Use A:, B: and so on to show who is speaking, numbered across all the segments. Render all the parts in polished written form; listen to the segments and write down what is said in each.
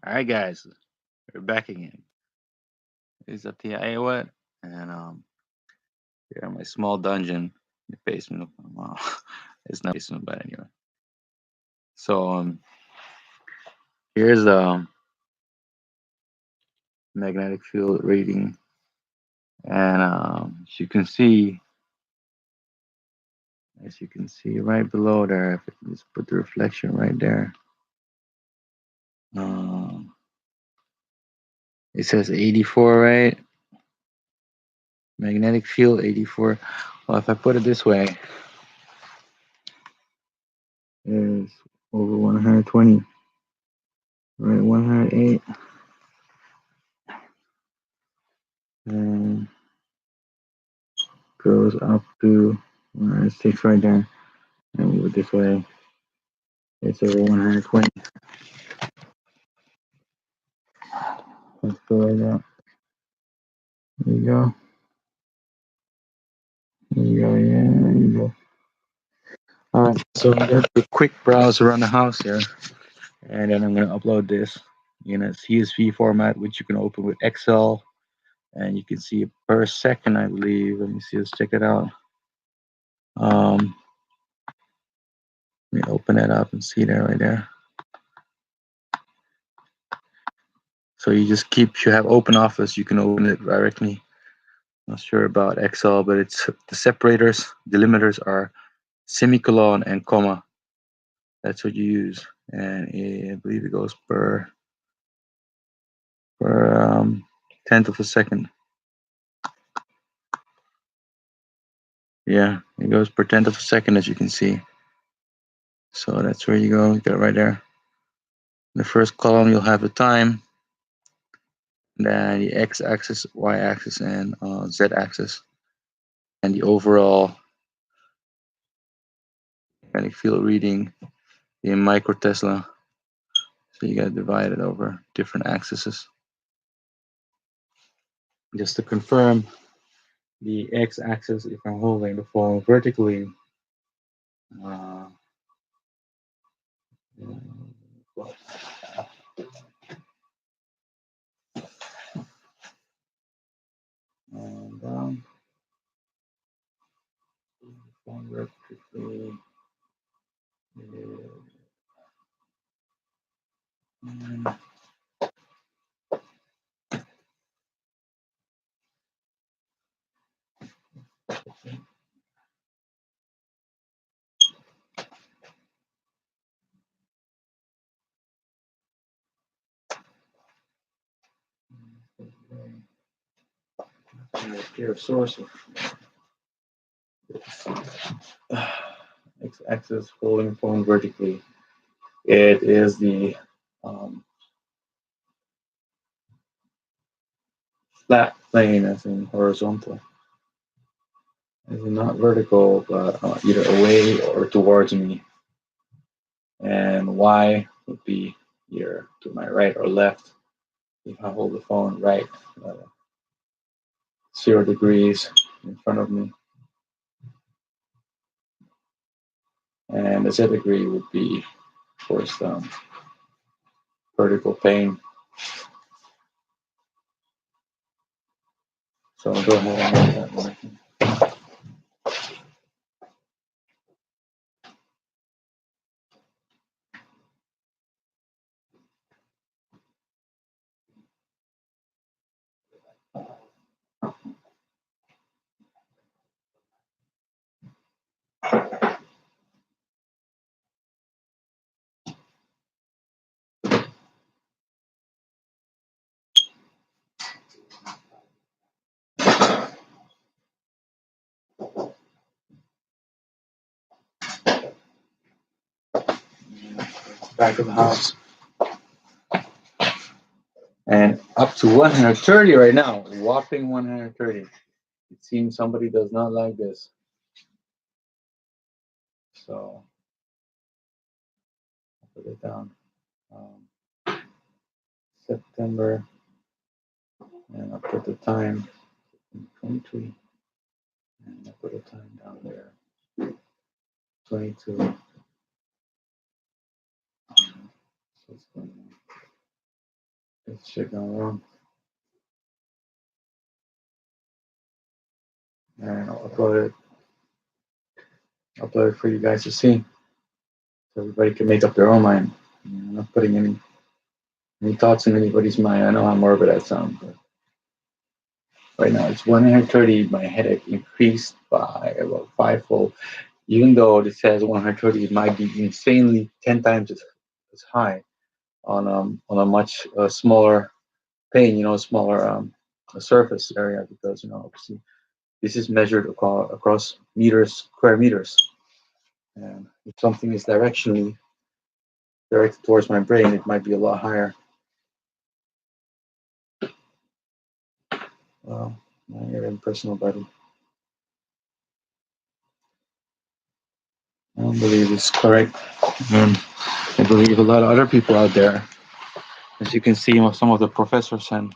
A: All right, guys, we're back again. It's up to Iowa, and here in my small dungeon in the basement of my mom. It's not basement, but anyway. So here's the magnetic field reading, and as you can see right below there, if I just put the reflection right there, um, it says 84, right? Magnetic field 84. Well, if I put it this way, is over 120, right? 108, and goes up to 106 right there. And move it this way. It's over 120. Let's go like that. There you go. There you go. Yeah, there you go. All right. So I'm gonna do a quick browse around the house here, and then I'm gonna upload this in a CSV format, which you can open with Excel, and you can see it per second, I believe. Let me see. Let's check it out. Um, Let me open it up and see there, right there. So you just keep, if you have open office, you can open it directly. Not sure about Excel, but it's the separators, delimiters are semicolon and comma. That's what you use, and I believe it goes per tenth of a second. Yeah, it goes per tenth of a second, as you can see. So that's where you go. You got it right there. In the first column, you'll have the time, then the x-axis, y-axis, and z-axis, and the overall magnetic field reading in microtesla. So you got to divide it over different axes. Just to confirm, the x-axis, if I'm holding the phone vertically, uh, and down, phone vertically, and clear source of x-axis holding phone vertically. It is the flat plane, as in horizontal, as in not vertical, but either away or towards me. And y would be either to my right or left. If I hold the phone right, 0 degrees in front of me. And the z degree would be, of course, vertical plane. So I'll go ahead and make that working. Back of the house. And up to 130 right now, whopping 130. It seems somebody does not like this. So I'll put it down. September, and I'll put the time 23, and I'll put the time down there 22. So it's going on. This shit going wrong. And I'll upload it for you guys to see, so everybody can make up their own mind. I'm not putting any thoughts in anybody's mind. I know how morbid that sounds, but right now it's 130. My headache increased by about fivefold. Even though it says 130, it might be insanely 10 times as high on a much smaller pane, smaller surface area, because obviously this is measured across meters, square meters, and if something is directionally directed towards my brain, it might be a lot higher. Well, your impersonal body. I don't believe it's correct. And I believe a lot of other people out there, as you can see, some of the professors and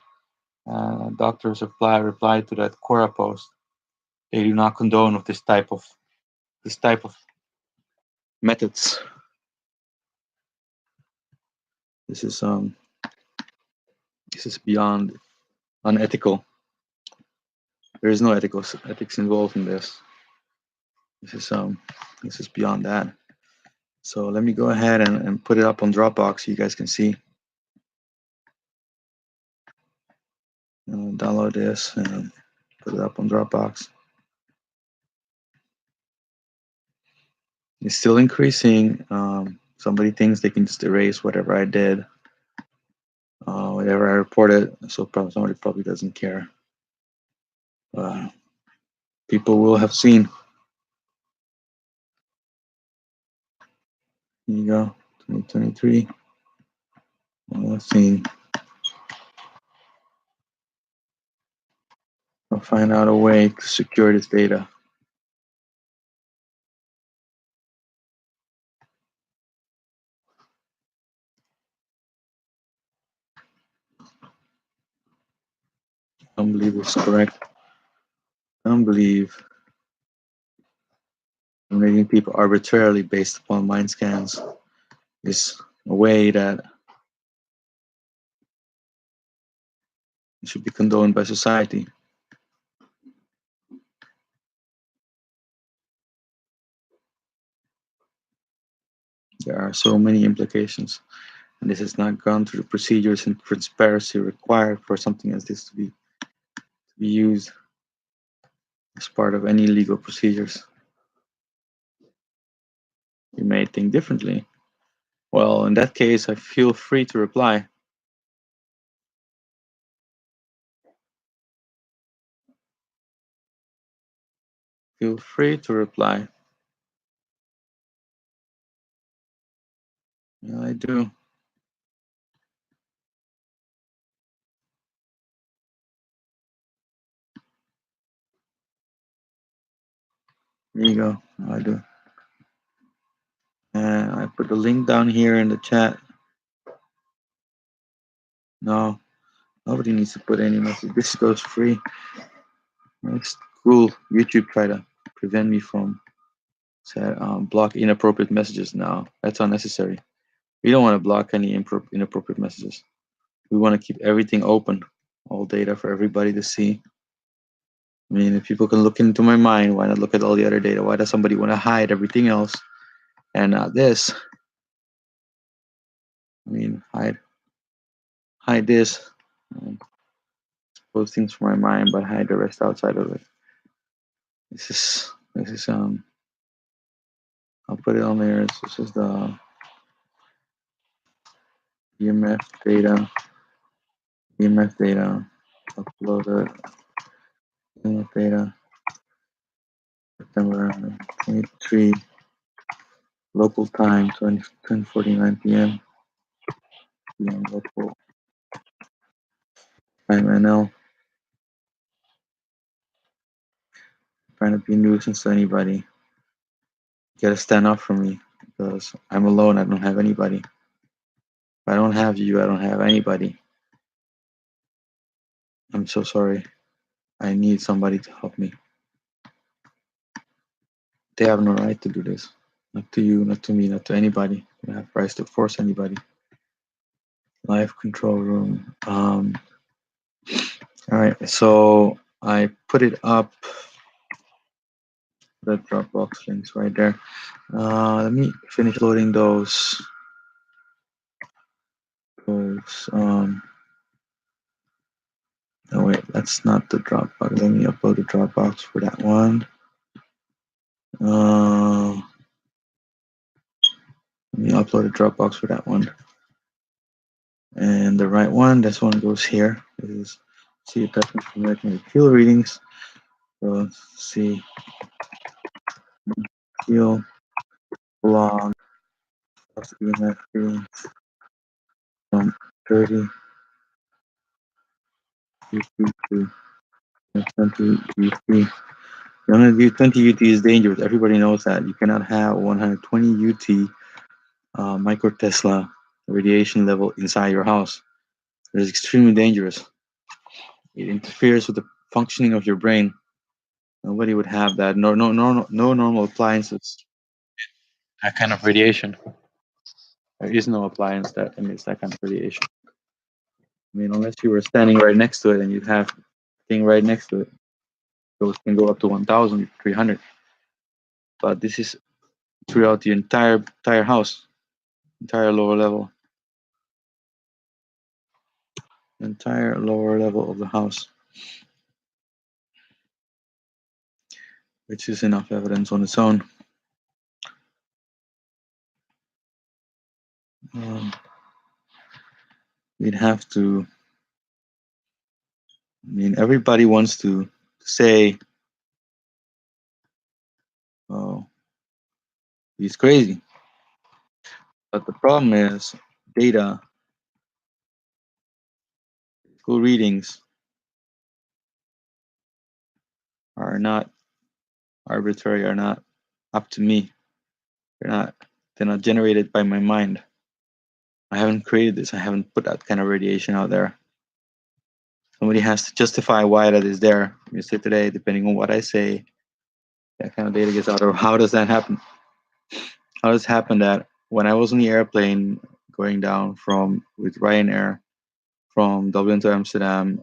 A: doctors replied to that Quora post. They do not condone of this type of methods. This is beyond unethical. There is no ethics involved in this. This is beyond that. So let me go ahead and put it up on Dropbox so you guys can see. Download this and put it up on Dropbox. It's still increasing. Somebody thinks they can just erase whatever I did, whatever I reported. So somebody probably doesn't care. People will have seen. Here you go, 2023. Let's see. I'll find out a way to secure this data. I don't believe it's correct. I don't believe rating people arbitrarily based upon mind scans is a way that should be condoned by society. There are so many implications, and this has not gone through the procedures and transparency required for something as this to be used as part of any legal procedures. You may think differently. Well, in that case, I feel free to reply. Feel free to reply. Yeah, I do. There you go. I do. And I put the link down here in the chat. No, nobody needs to put any message. This goes free. It's cool. YouTube try to prevent me from block inappropriate messages now. That's unnecessary. We don't want to block any inappropriate messages. We want to keep everything open, all data for everybody to see. I mean, if people can look into my mind, why not look at all the other data? Why does somebody want to hide everything else and not this? I mean, hide this, expose things from my mind, but hide the rest outside of it. This is I'll put it on there. This is the EMF data. EMF data. Uploaded. EMF data. September 23. Local time 10:49 p.m. PM local time NL. Trying to be a nuisance to anybody. You gotta stand up for me because I'm alone. I don't have anybody. If I don't have you, I don't have anybody. I'm so sorry. I need somebody to help me. They have no right to do this. Not to you, not to me, not to anybody. They have rights to force anybody. Live control room. All right, so I put it up. The Dropbox links right there. Let me finish loading those. Oh wait, that's not the Dropbox. Let me upload the Dropbox for that one. Let me upload a Dropbox for that one. And the right one, this one goes here. This is see attachment for making fuel readings. So let's see fuel log EMF readings from 30 UT to 20 UT. I'm gonna do 20 UT is dangerous. Everybody knows that. You cannot have 120 UT microtesla radiation level inside your house. It is extremely dangerous. It interferes with the functioning of your brain. Nobody would have that. No normal appliances. That kind of radiation. There is no appliance that emits that kind of radiation. I mean, unless you were standing right next to it and you'd have a thing right next to it, those can go up to 1,300. But this is throughout the entire house, entire lower level, entire lower level of the house, which is enough evidence on its own. We'd have to. I mean, everybody wants to say, "Oh, he's crazy," but the problem is data, school readings are not arbitrary, are not up to me. They're not generated by my mind. I haven't created this. I haven't put that kind of radiation out there. Somebody has to justify why that is there. You say today, depending on what I say, that kind of data gets out. Or how does that happen? How does it happen that when I was on the airplane going down with Ryanair from Dublin to Amsterdam,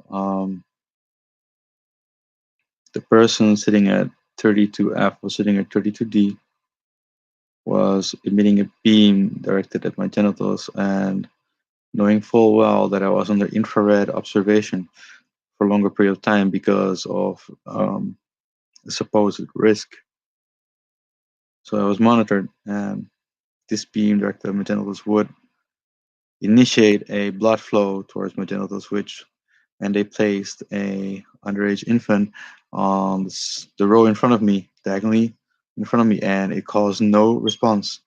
A: the person sitting at 32F was sitting at 32D, was emitting a beam directed at my genitals, and knowing full well that I was under infrared observation for a longer period of time because of the supposed risk. So I was monitored, and this beam directed at my genitals would initiate a blood flow towards my genitals, and they placed a underage infant on the row in front of me, diagonally in front of me, and it caused no response.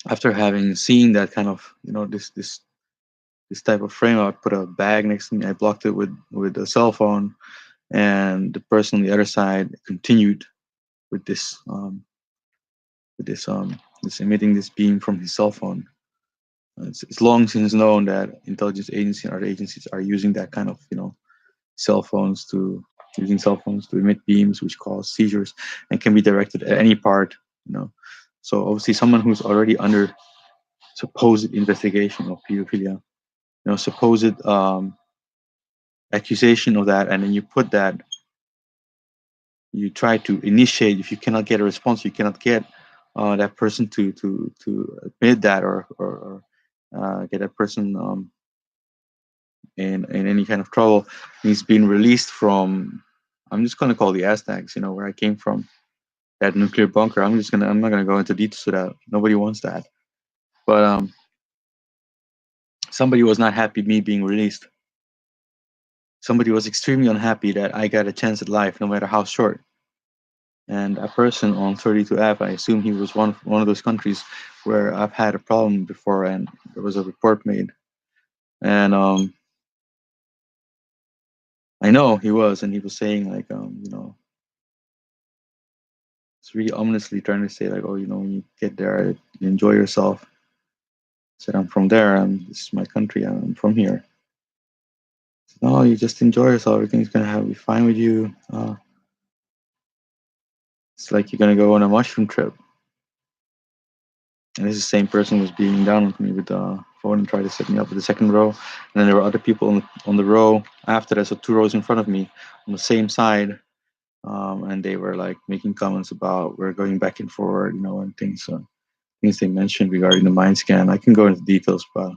A: After having seen that kind of, this type of frame, I put a bag next to me. I blocked it with a cell phone, and the person on the other side continued with this emitting this beam from his cell phone. It's long since known that intelligence agencies and other agencies are using that kind of cell phones to emit beams which cause seizures and can be directed at any part. So obviously someone who's already under supposed investigation of pedophilia, supposed accusation of that, and then you try to initiate. If you cannot get a response, you cannot get that person to admit that or get that person in any kind of trouble. He's been released from, I'm just going to call the Aztecs, where I came from, that nuclear bunker. I'm not gonna go into details of that. Nobody wants that. But somebody was not happy me being released. Somebody was extremely unhappy that I got a chance at life, no matter how short. And a person on 32F, I assume he was one of those countries where I've had a problem before, and there was a report made. And I know he was, and he was saying like, it's really ominously trying to say like, oh, when you get there, you enjoy yourself. I said, I'm from there, and this is my country, I'm from here. No, you just enjoy yourself. Everything's gonna be fine with you. It's like you're gonna go on a mushroom trip. And this is the same person was beaming down on me with the phone and tried to set me up with the second row. And then there were other people on the row after that, so two rows in front of me on the same side. And they were like making comments about we're going back and forward, and things they mentioned regarding the mind scan. I can go into details, but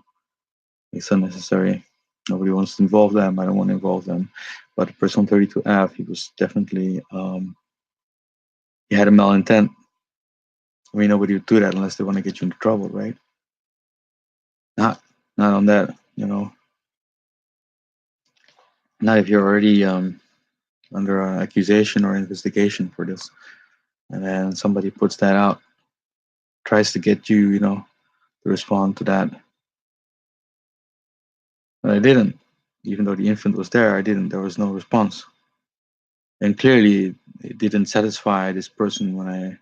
A: it's unnecessary. Nobody wants to involve them. I don't want to involve them. But the person on 32F, he was definitely, he had a malintent. I mean, nobody would do that unless they want to get you into trouble, right? Not, not on that, not if you're already under accusation or investigation for this, and then somebody puts that out, tries to get you, to respond to that. But I didn't, even though the infant was there. I didn't. There was no response, and clearly it didn't satisfy this person when I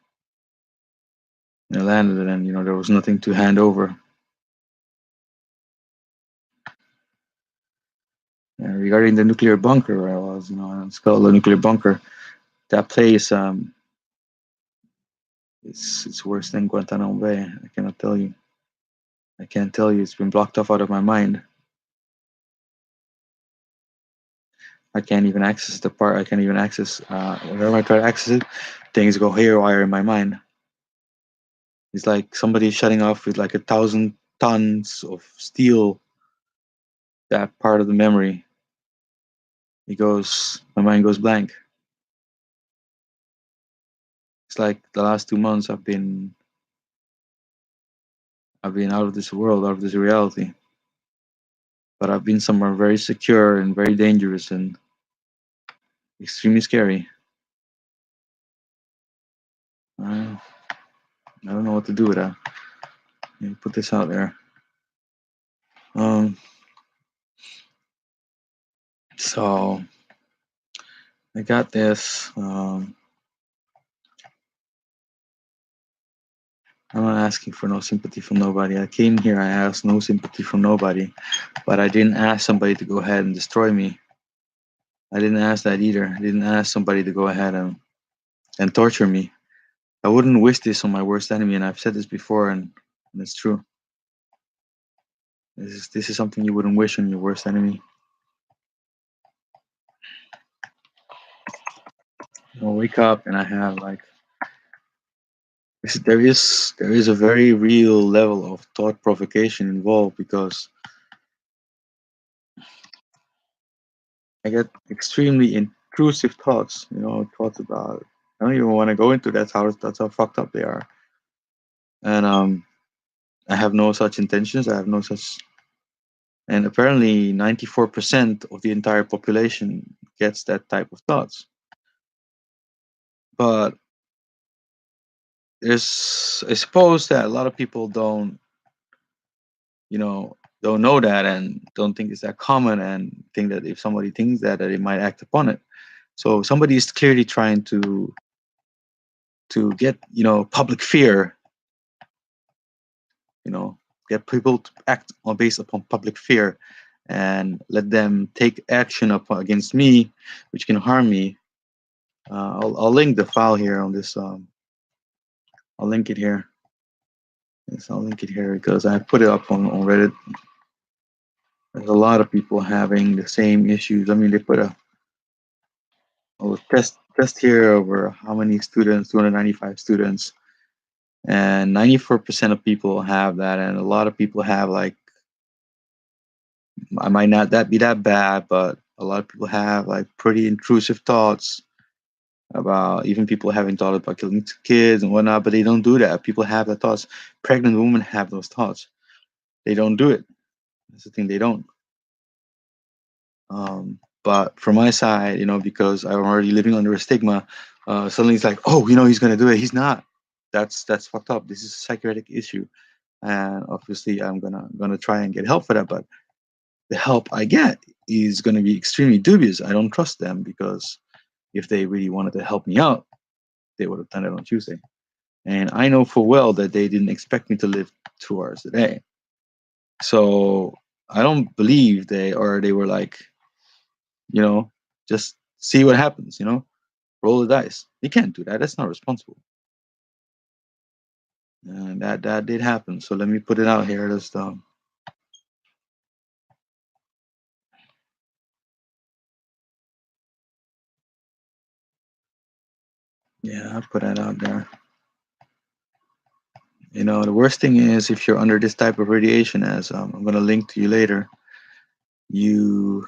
A: landed, and there was nothing to hand over. And regarding the nuclear bunker, where I was, it's called the nuclear bunker. That place, it's worse than Guantanamo Bay. I cannot tell you. I can't tell you. It's been blocked off out of my mind. I can't even access the part. I can't even access. Whenever I try to access it, things go haywire in my mind. It's like somebody shutting off with like 1,000 tons of steel. That part of the memory. My mind goes blank. It's like the last 2 months I've been out of this world, out of this reality. But I've been somewhere very secure and very dangerous and extremely scary. I don't know what to do with that. Let me put this out there. Um, so I got this. I'm not asking for no sympathy from nobody. I came here, I asked no sympathy from nobody, but I didn't ask somebody to go ahead and destroy me. I didn't ask that either. I didn't ask somebody to go ahead and torture me. I wouldn't wish this on my worst enemy, and I've said this before, and it's true. This is something you wouldn't wish on your worst enemy. I'll wake up and I have like there is a very real level of thought provocation involved because I get extremely intrusive thoughts. Thoughts about I don't even want to go into that's how fucked up they are. And I have no such intentions. I have no such. And apparently, 94% of the entire population gets that type of thoughts. But I suppose that a lot of people don't know that and don't think it's that common and think that if somebody thinks that they might act upon it. So somebody is clearly trying to get public fear, you know get people to act on based upon public fear and let them take action against me, which can harm me. I'll link the file here on this. I'll link it here. Yes, I'll link it here because I put it up on Reddit. There's a lot of people having the same issues. I mean, they put a test here over how many students, 295 students, and 94% of people have that, and a lot of people have like, I might not that be that bad, but a lot of people have like pretty intrusive thoughts about even people having thought about killing kids and whatnot, but they don't do that. People have the thoughts. Pregnant women have those thoughts. They don't do it. That's the thing. They don't. But from my side, because I'm already living under a stigma, suddenly it's like, oh, he's gonna do it. He's not. That's fucked up. This is a psychiatric issue, and obviously, I'm gonna try and get help for that. But the help I get is gonna be extremely dubious. I don't trust them because if they really wanted to help me out, they would have done it on Tuesday. And I know full well that they didn't expect me to live 2 hours a day. So I don't believe they were like, you know, just see what happens, roll the dice. You can't do that. That's not responsible. And that did happen. So let me put it out here. Just yeah, I'll put that out there. The worst thing is if you're under this type of radiation, as I'm going to link to you later, you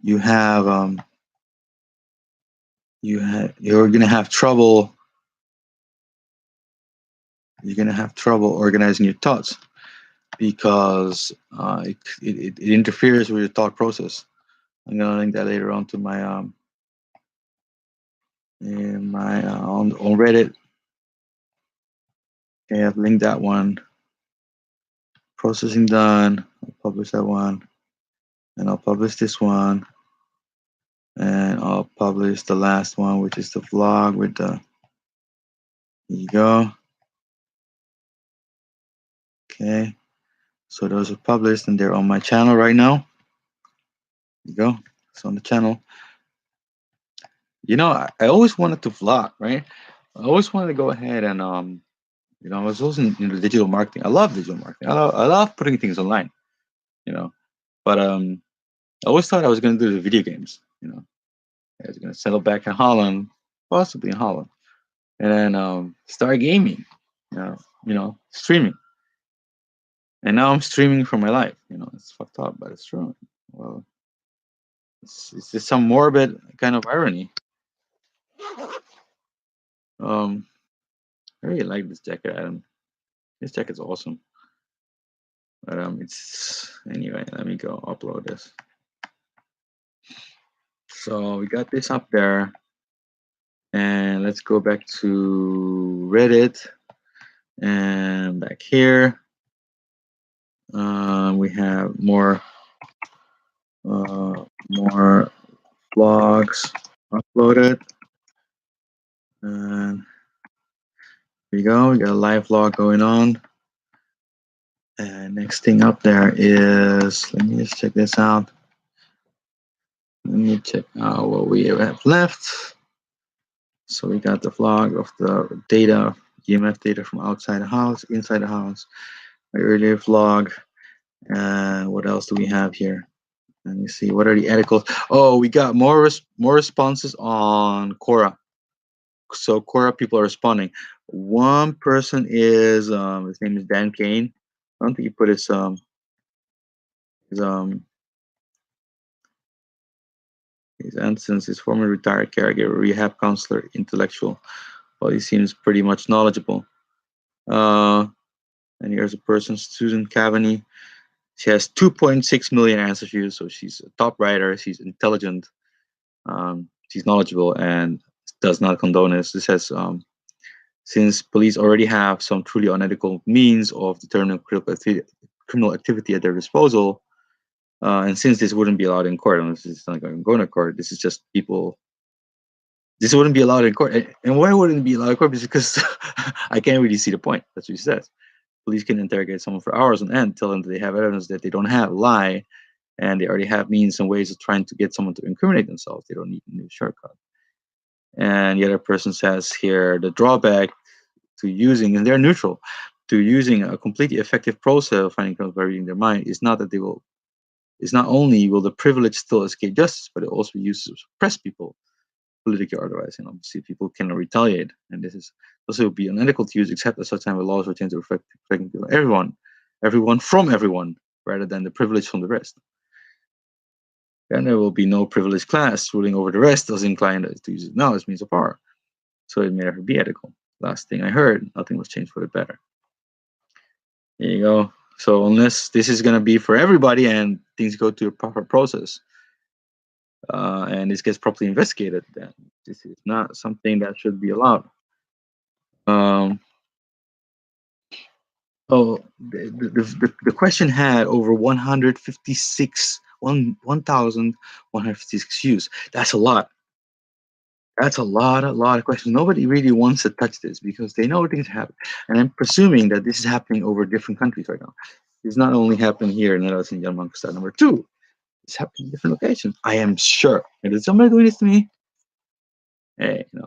A: you have you're going to have trouble. You're going to have trouble organizing your thoughts because it interferes with your thought process. I'm going to link that later on to my in my on Reddit. Okay, I've linked that one. Processing done. I'll publish that one, and I'll publish this one, and I'll publish the last one, which is the vlog with the. Here you go. Okay, so those are published and they're on my channel right now. There you go. It's on the channel. I always wanted to vlog, right? I always wanted to go ahead and I was also in digital marketing. I love digital marketing. I love putting things online, you know. But I always thought I was going to do the video games. I was going to settle back in Holland, possibly in Holland, and then start gaming. Streaming. And now I'm streaming for my life. It's fucked up, but it's true. Well, it's just some morbid kind of irony. Um, I really like this jacket, Adam. This jacket's awesome. But it's anyway. Let me go upload this. So we got this up there, and let's go back to Reddit, and back here, we have more vlogs uploaded, and here we go. We got a live vlog going on. And next thing up there is, let me just check this out. Let me check out what we have left. So we got the vlog of the data, EMF data from outside the house, inside the house, my earlier vlog. And what else do we have here? Let me see. What are the articles? Oh, we got more responses on Quora. So Quora people are responding. One person is his name is Dan Kane. I don't think he put his since his former retired caregiver, rehab counselor, intellectual. Well, he seems pretty much knowledgeable. And here's a person, Susan Cavaney. She has 2.6 million answer views, so she's a top writer. She's intelligent. She's knowledgeable and does not condone this. This says, since police already have some truly unethical means of determining criminal activity at their disposal, and since this wouldn't be allowed in court, and this is not going to court, this is just people. This wouldn't be allowed in court. And why wouldn't it be allowed in court? Because I can't really see the point. That's what he says. Police can interrogate someone for hours on end, tell them that they have evidence that they don't have, lie, and they already have means and ways of trying to get someone to incriminate themselves. They don't need a new shortcut. And the other person says here, the drawback to using, and they're neutral, to using a completely effective process of finding criminals by reading their mind is not that they will, is not only will the privilege still escape justice, but it also be used to suppress people, politically or otherwise. And obviously people cannot retaliate. And this is also be unethical to use except at such time when laws were changed to reflect people, everyone from everyone, rather than the privilege from the rest. And there will be no privileged class ruling over the rest as inclined to use it now as means of power. So it may never be ethical. Last thing I heard, nothing was changed for the better. There you go. So unless this is going to be for everybody and things go through a proper process, and this gets properly investigated, then this is not something that should be allowed. The question had over 1,156 views. That's a lot. That's a lot of questions. Nobody really wants to touch this because they know things happen. And I'm presuming that this is happening over different countries right now. It's not only happening here in Netherlands and Denmark. Number two, it's happening in different locations. I am sure. And is somebody doing this to me? Hey, there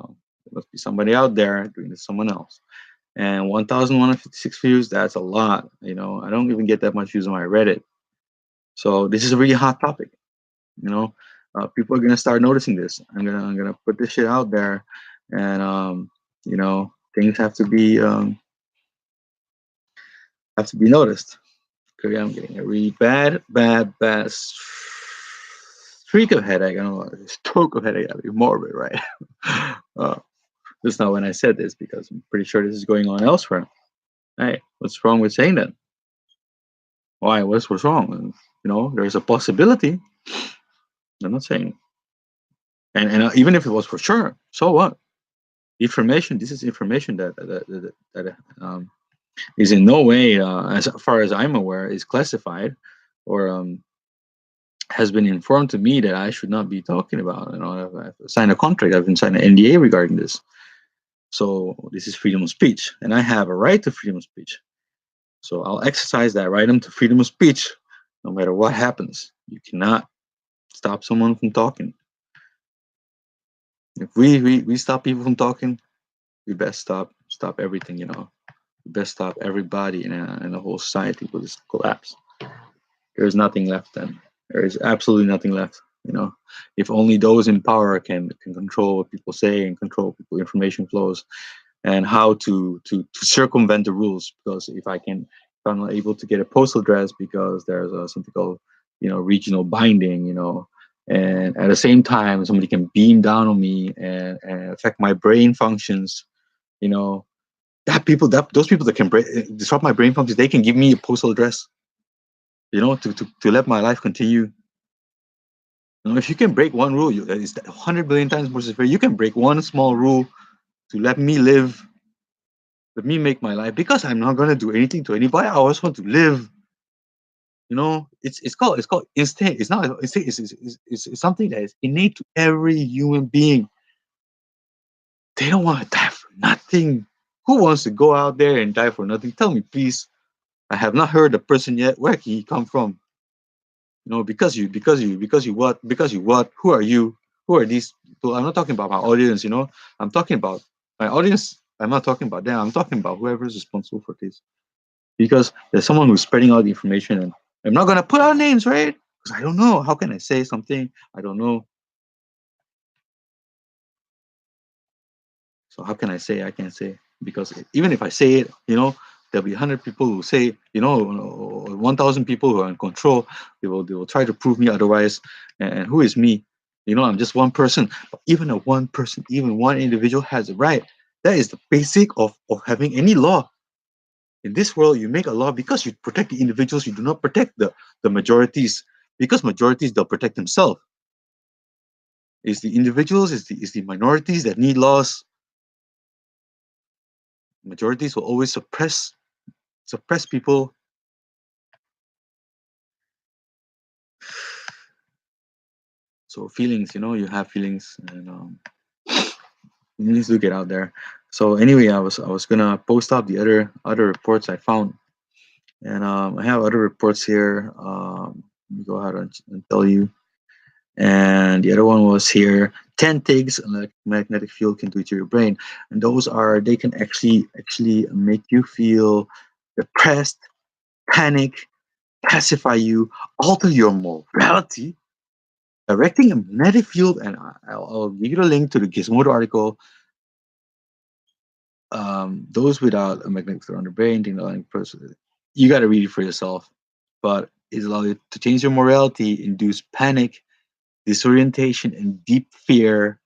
A: must be somebody out there doing this to someone else. And 1,156 views, that's a lot. I don't even get that much views on my Reddit. So this is a really hot topic. You know, People are gonna start noticing this. I'm gonna put this shit out there, and things have to be noticed. Okay, I'm getting a really bad streak of headache. I don't know, stroke of headache. I'll be morbid, right? uh, that's not when I said this because I'm pretty sure this is going on elsewhere. Hey, what's wrong with saying that? Why? What's wrong? And, there's a possibility. I'm not saying, and even if it was for sure, so what? Information. This is information that is in no way, as far as I'm aware, is classified or has been informed to me that I should not be talking about. I've signed a contract. I've been signed an NDA regarding this. So this is freedom of speech, and I have a right to freedom of speech. So I'll exercise that right to freedom of speech, no matter what happens. You cannot stop someone from talking. If we stop people from talking, we best stop everything. We best stop everybody in the whole society will just collapse. There's nothing left then. There is absolutely nothing left. If only those in power can control what people say and control people information flows and how to circumvent the rules. Because if I'm not able to get a postal address because there's something called regional binding, and at the same time somebody can beam down on me and affect my brain functions, you know, those people that can disrupt my brain functions, they can give me a postal address, to let my life continue. If you can break one rule, it's 100 billion times more severe. You can break one small rule to let me live, let me make my life, because I'm not gonna do anything to anybody. I always want to live. It's called instinct. It's not instinct. It's something that is innate to every human being. They don't want to die for nothing. Who wants to go out there and die for nothing? Tell me, please. I have not heard the person yet. Where can he come from? Because you what? Who are you? Who are these people? I'm not talking about my audience. I'm talking about my audience. I'm not talking about them. I'm talking about whoever is responsible for this. Because there's someone who's spreading out the information, and I'm not gonna put out names, right? Because I don't know. How can I say something? I don't know. So how can I say? I can't say, because even if I say it, there'll be 100 people who say, 1,000 people who are in control. They will try to prove me otherwise. And who is me? I'm just one person. But even a one person, even one individual has a right. That is the basic of having any law. In this world, you make a law because you protect the individuals. You do not protect the majorities, because majorities, they'll protect themselves. It's the individuals, it's the minorities that need laws. Majorities will always suppress people. So feelings, you have feelings, and feelings do get out there. So anyway, I was gonna post up the other reports I found, and I have other reports here. Let me go ahead and tell you. And the other one was here: 10 things an electromagnetic field can do to your brain, and they can actually make you feel depressed, panic, pacify you, alter your morality, directing a magnetic field. And I'll give you the link to the Gizmodo article. Those without a magnetic field on the brain, you got to read it for yourself. But it allows you to change your morality, induce panic, disorientation, and deep fear.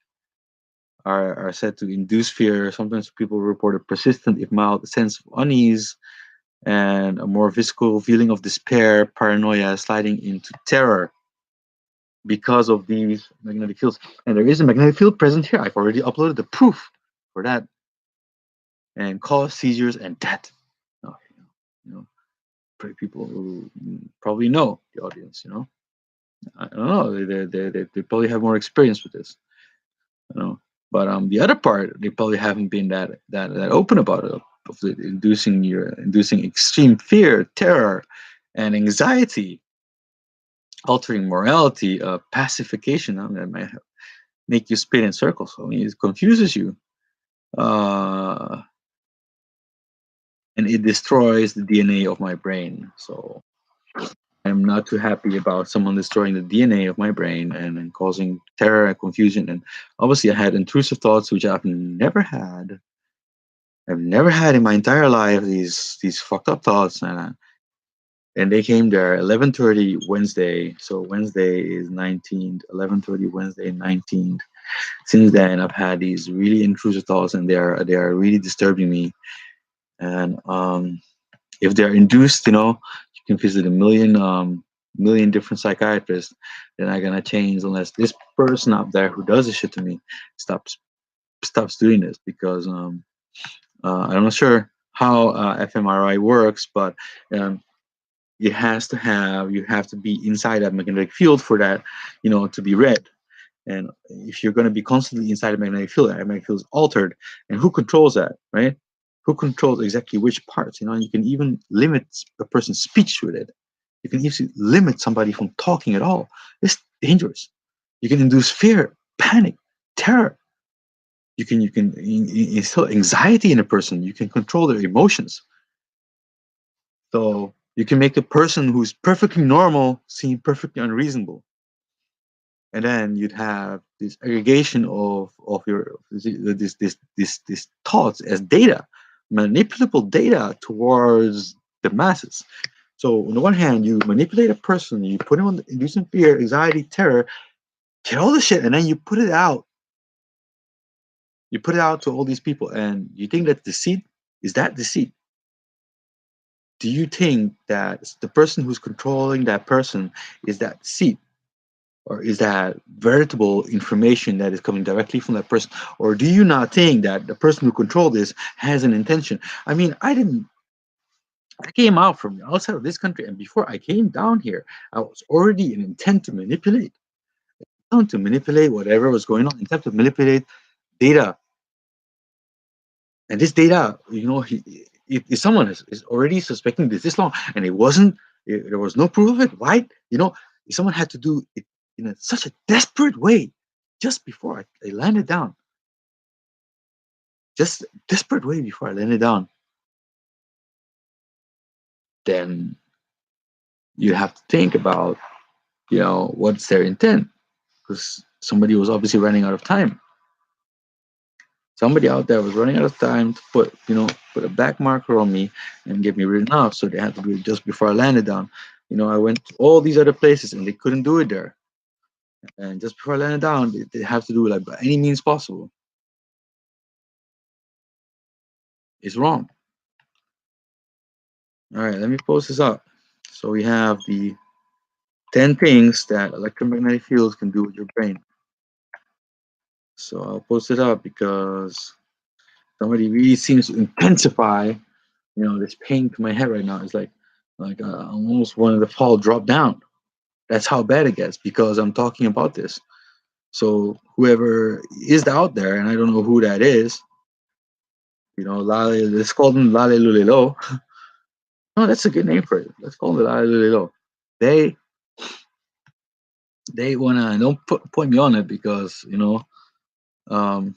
A: Are said to induce fear. Sometimes people report a persistent, if mild, sense of unease and a more visceral feeling of despair, paranoia, sliding into terror because of these magnetic fields. And there is a magnetic field present here. I've already uploaded the proof for that, and cause seizures and death. Oh, you know, people who probably know the audience. I don't know. They probably have more experience with this. But the other part, they probably haven't been that open about it. Of inducing extreme fear, terror, and anxiety, altering morality, pacification. That might make you spin in circles. It confuses you. Uh, and it destroys the DNA of my brain. So I'm not too happy about someone destroying the DNA of my brain and causing terror and confusion. And obviously, I had intrusive thoughts, which I've never had. I've never had in my entire life these fucked up thoughts, and they came there 11:30 Wednesday. So Wednesday is 19th, 11:30 Wednesday 19th. Since then, I've had these really intrusive thoughts, and they are really disturbing me. And if they're induced, you can visit a million different psychiatrists. They're not gonna change unless this person up there who does this shit to me stops stops doing this, because I'm not sure how fMRI works, but um, you have to be inside that magnetic field for that, to be read. And if you're going to be constantly inside a magnetic field, that magnetic field is altered. And who controls that, right? Who controls exactly which parts? You can even limit a person's speech with it. You can even limit somebody from talking at all. It's dangerous. You can induce fear, panic, terror. You can instill anxiety in a person. You can control their emotions. So you can make a person who's perfectly normal seem perfectly unreasonable. And then you'd have this aggregation of your this thoughts as data, manipulable data towards the masses. So on the one hand, you manipulate a person, you put him on inducing fear, anxiety, terror, get all the shit, and then you put it out. You put it out to all these people, and you think that deceit is that deceit? Do you think that the person who's controlling that person is that deceit? Or is that veritable information that is coming directly from that person? Or do you not think that the person who controlled this has an intention? I mean, I came out from outside of this country, and before I came down here, I was already in intent to manipulate whatever was going on, intent to manipulate data. And this data, if someone is already suspecting this long, and there was no proof of it, why? If someone had to do it in such a desperate way, just before I landed down, just desperate way before I landed down, then you have to think about, what's their intent, because somebody was obviously running out of time. Somebody out there was running out of time to put a back marker on me and get me written off. So they had to do it just before I landed down. I went to all these other places and they couldn't do it there. And just before I landed down, they have to do it like by any means possible. It's wrong. All right, let me post this up. So we have the 10 things that electromagnetic fields can do with your brain. So I'll post it up because somebody really seems to intensify, this pain to my head right now. It's like I almost wanted to fall, drop down. That's how bad it gets because I'm talking about this. So whoever is out there, and I don't know who that is, Lale, let's call them Lale Lulilo. No, that's a good name for it. Let's call them Lale Lulilo. They they wanna don't point me on it because um,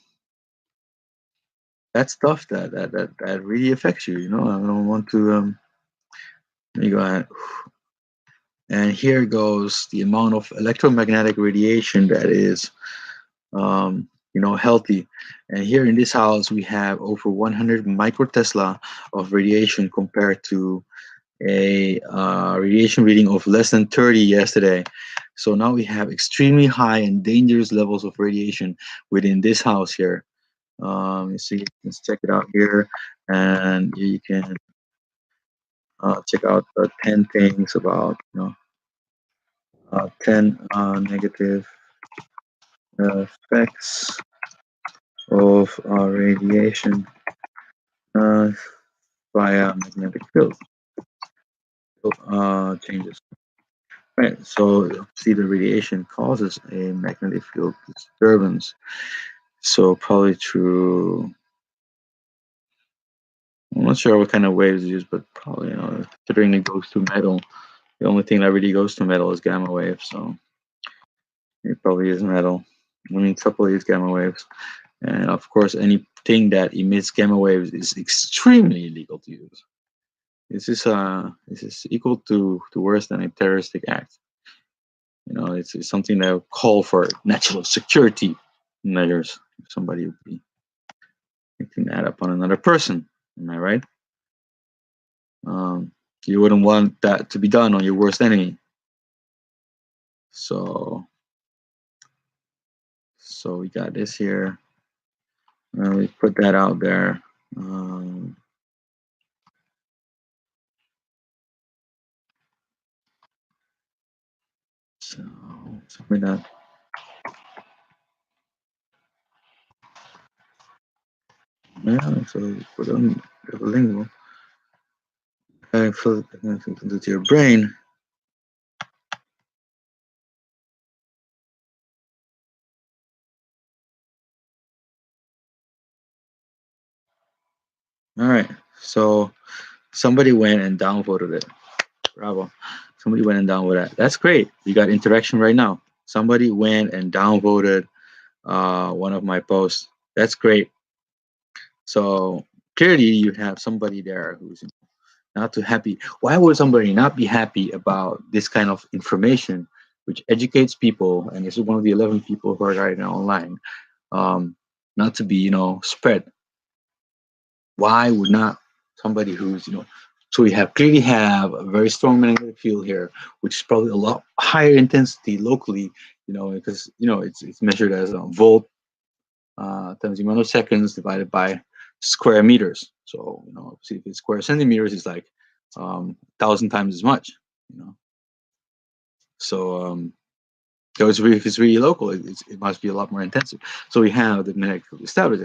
A: that's stuff that really affects you. I don't want to. Let me go ahead. And here goes the amount of electromagnetic radiation that is healthy. And here in this house, we have over 100 microtesla of radiation compared to a radiation reading of less than 30 yesterday. So now we have extremely high and dangerous levels of radiation within this house here. You see, let's check it out here, and you can check out the 10 things about 10 negative effects of radiation uh, via magnetic field changes. Right, so see the radiation causes a magnetic field disturbance. So probably through, I'm not sure what kind of waves it is, but probably, considering it goes to metal, the only thing that really goes to metal is gamma waves. So it probably is metal. I mean, probably is gamma waves. And of course, anything that emits gamma waves is extremely illegal to use. This is equal to worse than a terroristic act. It's something that would call for national security measures. If somebody would be picking that up on another person. Am I right? Um, you wouldn't want that to be done on your worst enemy. So, so we got this here. We put that out there. Um, so, something that. Yeah, so put on the lingo. I feel it connecting to your brain. All right. So somebody went and downvoted it. Bravo. Somebody went and downvoted that. That's great. You got interaction right now. Somebody went and downvoted one of my posts. That's great. So clearly you have somebody there who's not too happy. Why would somebody not be happy about this kind of information, which educates people? And this is one of the 11 people who are right now online. Um, not to be, spread. Why would not somebody who's. So we have clearly have a very strong magnetic field here, which is probably a lot higher intensity locally, because it's measured as a volt times the amount of seconds divided by square meters. So obviously if it's square centimeters, it's like 1,000 times as much. You know, so so if it's really local, it must be a lot more intensive. So we have the magnetic field established,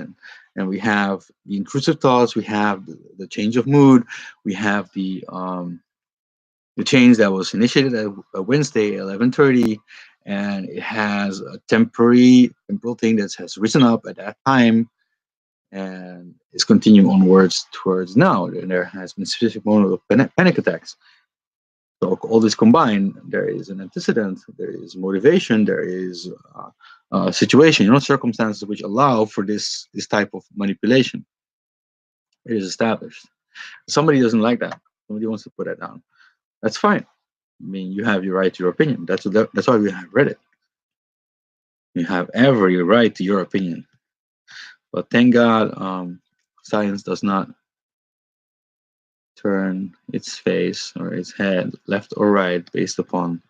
A: and we have the intrusive thoughts, we have the change of mood, we have the change that was initiated at Wednesday 11:30, and it has a temporal thing that has risen up at that time and is continuing onwards towards now. And there has been specific moment of panic attacks. So all this combined, there is an antecedent, there is motivation, there is a situation, circumstances which allow for this type of manipulation. It is established. Somebody doesn't like that. Somebody wants to put that down. That's fine. I mean, you have your right to your opinion. That's why we have Reddit. You have every right to your opinion. But thank God, science does not turn its face or its head left or right based upon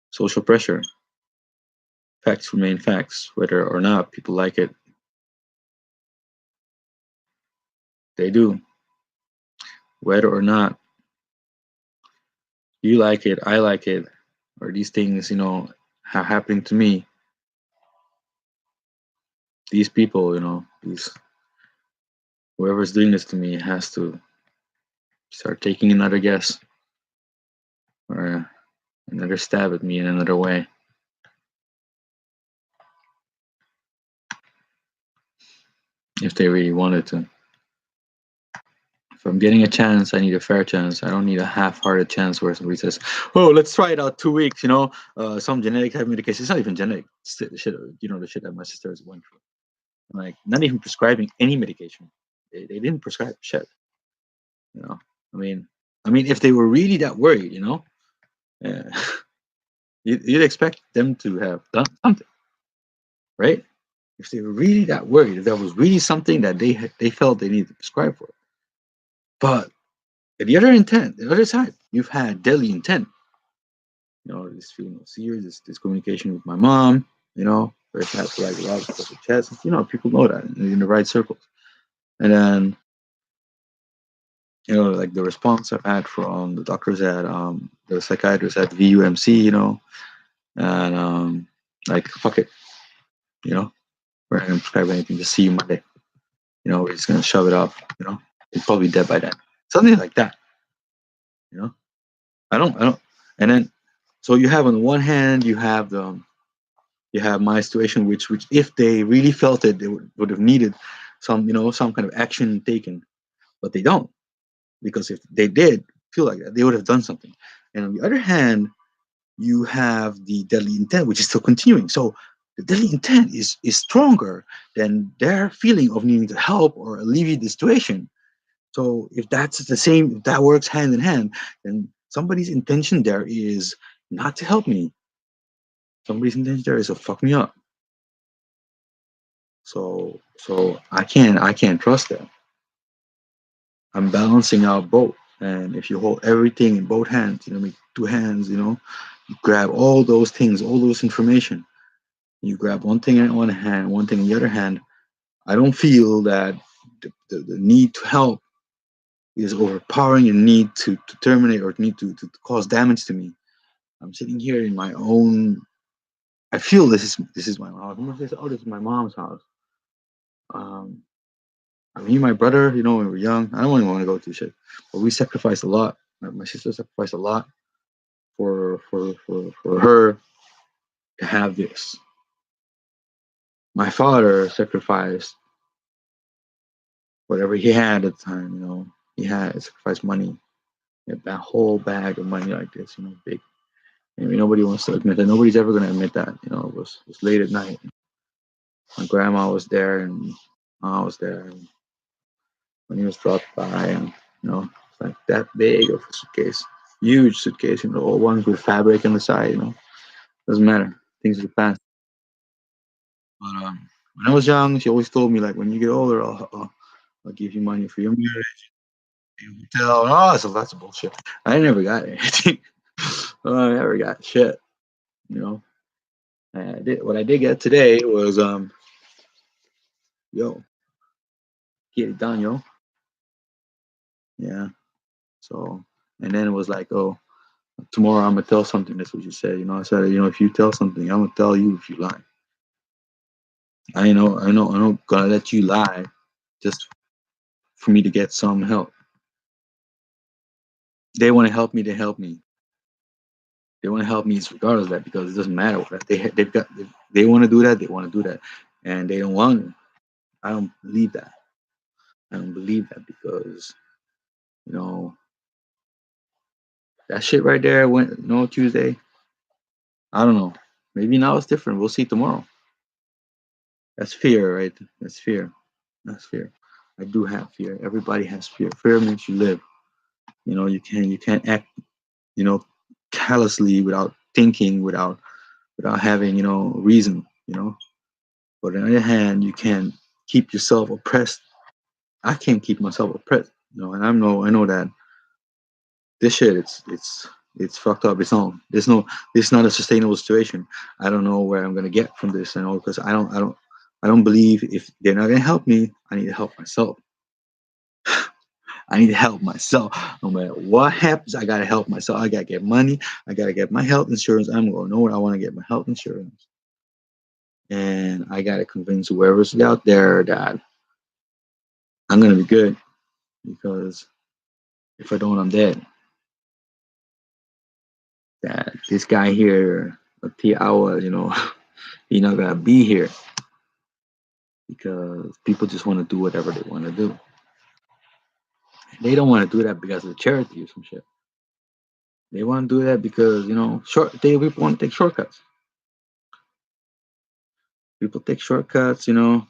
A: social pressure. Facts remain facts, whether or not people like it. They do. Whether or not you like it, I like it, or these things, are happening to me. These people, these whoever's doing this to me has to start taking another guess or another stab at me in another way. If they really wanted to. If I'm getting a chance, I need a fair chance. I don't need a half-hearted chance where somebody says, "Oh, let's try it out 2 weeks." Some genetic type medication. It's not even genetic. It's the shit. The shit that my sister is going through. Like, not even prescribing any medication. They didn't prescribe shit. You know. I mean, if they were really that worried, uh, you'd expect them to have done something, right? If they were really that worried, if that was really something that they felt they needed to prescribe for. But the other side, you've had deadly intent. This feeling of fear, this communication with my mom, where it has like a lot of stuff with chest. People know that in the right circles. And then, like the response I've had from the doctors at the psychiatrists at VUMC, and like fuck it, we're not gonna prescribe anything, just see you Monday. We're just gonna shove it off, it's probably dead by then. Something like that, you know. I don't and then so you have on the one hand you have my situation, which if they really felt it, they would have needed some kind of action taken, but they don't, because if they did feel like that, they would have done something. And on the other hand, you have the deadly intent, which is still continuing. So the deadly intent is stronger than their feeling of needing to help or alleviate the situation. So if that's the same, if that works hand in hand, then somebody's intention there is not to help me. Somebody's intention there is to fuck me up. So I can't trust that. I'm balancing out both. And if you hold everything in both hands, make two hands, you grab all those things, all those information. You grab one thing in one hand, one thing in the other hand. I don't feel that the need to help is overpowering and need to terminate or need to cause damage to me. I'm sitting here in my own. I feel this is my house. I'm gonna say, oh, this is my mom's house. Um, I mean, my brother, when we were young, I don't even want to go through shit, but we sacrificed a lot. My sister sacrificed a lot for her to have this. My father sacrificed whatever he had at the time. He had sacrificed money, he had that whole bag of money like this, big. I mean, nobody wants to admit that. Nobody's ever going to admit that. It was late at night. My grandma was there, and I was there. And when he was dropped by, and it's like that big of a suitcase, huge suitcase. All ones with fabric on the side. Doesn't matter. Things of the past. But when I was young, she always told me like, when you get older, I'll give you money for your marriage, your hotel. Oh, so that's bullshit. I never got anything. I never got shit. You know. What I did get today was yo, get it done, yo. Yeah. So, and then it was like, oh, tomorrow I'm gonna tell something. That's what you said. I said, if you tell something, I'm gonna tell you if you lie. I know, gonna let you lie just for me to get some help. They want to help me. They help me. They want to help me regardless of that, because it doesn't matter what they've got. They want to do that. They want to do that, and they don't want to. I don't believe that. I don't believe that because you know that shit right there went Tuesday. I don't know. Maybe now it's different. We'll see tomorrow. That's fear, right? That's fear. That's fear. I do have fear. Everybody has fear. Fear makes you live. You can't act, you know, callously without thinking, without having, reason, But on the other hand, you can keep yourself oppressed. I can't keep myself oppressed, and I know that this shit it's fucked up. It's not a sustainable situation. I don't know where I'm gonna get from this, because I don't believe if they're not gonna help me, I need to help myself. I need to help myself. No matter what happens, I gotta help myself. I gotta get money. I gotta get my health insurance. I'm gonna know what I want to get my health insurance, and I gotta convince whoever's out there that I'm gonna be good, because if I don't, I'm dead. That this guy here, Tiawa, he's not gonna be here because people just want to do whatever they want to do. They don't want to do that because of charity or some shit. They want to do that because people want to take shortcuts. People take shortcuts, and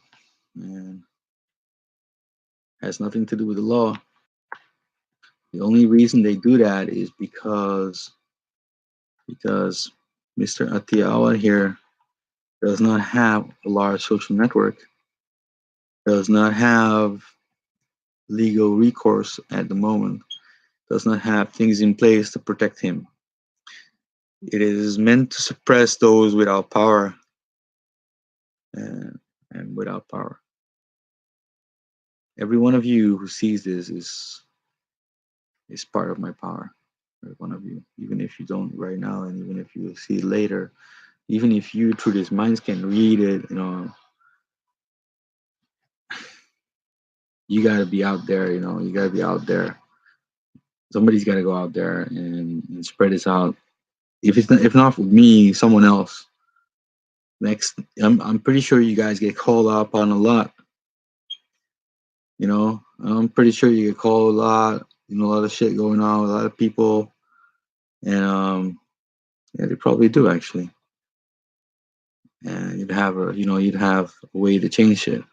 A: has nothing to do with the law. The only reason they do that is because Mr. Atiawa here does not have a large social network, does not have legal recourse at the moment, does not have things in place to protect him. It is meant to suppress those without power, and without power. Every one of you who sees this is part of my power. Every one of you, even if you don't right now, and even if you see it later, even if you through this minds can read it, you gotta be out there. You gotta be out there. Somebody's gotta go out there and spread this out. If not for me, someone else. Next, I'm pretty sure you guys get called up on a lot. I'm pretty sure you get called a lot. A lot of shit going on with a lot of people, and yeah, they probably do actually. And you'd have a way to change shit.